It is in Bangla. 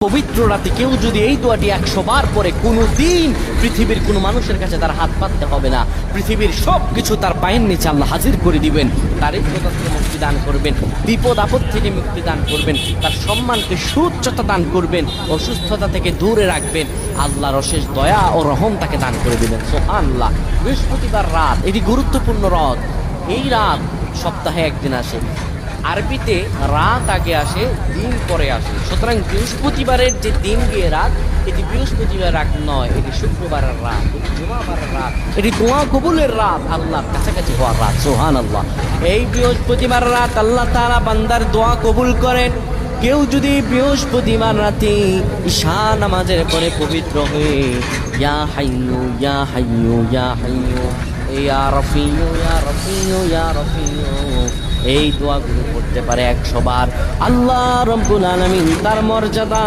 পবিত্র রাতে কেউ যদি এই দোয়াটি 100 বার পরে কোনো দিন পৃথিবীর কোনো মানুষের কাছে তার হাত পাততে হবে না। পৃথিবীর সব কিছু তার পায়ের নিচে আল্লাহ হাজির করে দিবেন, দারিদ্রতা থেকে মুক্তি দান করবেন, বিপদ আপদ থেকে মুক্তি দান করবেন, তার সম্মানকে সুউচ্চতা দান করবেন, অসুস্থতা থেকে দূরে রাখবেন। আল্লাহর অশেষ দয়া ও রহম তাকে দান করে দিবেন। সুবহানাল্লাহ। বৃহস্পতিবার রাত এটি গুরুত্বপূর্ণ রাত। এই রাত সপ্তাহে একদিন আসে। আরবিতে রাত আগে আসে, দিন পরে আসে। সুতরাং বৃহস্পতিবারের যে দিন গিয়ে রাত, এটি বৃহস্পতিবার রাত নয়, এটি শুক্রবারের রাত, এটি জুমাবারের রাত, এটি দোয়া কবুলের রাত, আল্লাহর কাছাকাছি হওয়ার রাত। সুবহানাল্লাহ। এই বৃহস্পতিবার রাত আল্লাহ তাআলা বান্দার দোয়া কবুল করেন। কেউ যদি বৃহস্পতিবার রাতে ঈশা নামাজের পরে পবিত্র হয়ে ইয়া হাইয়ু ইয়া হাইয়ু ইয়া হাইয়ু ইয়া রফিউ ইয়া রফিউ ইয়া রফিউ এই দোয়াগুলো করতে পারে 100 বার, আল্লাহ রাব্বুল আলামিন তার মর্যাদা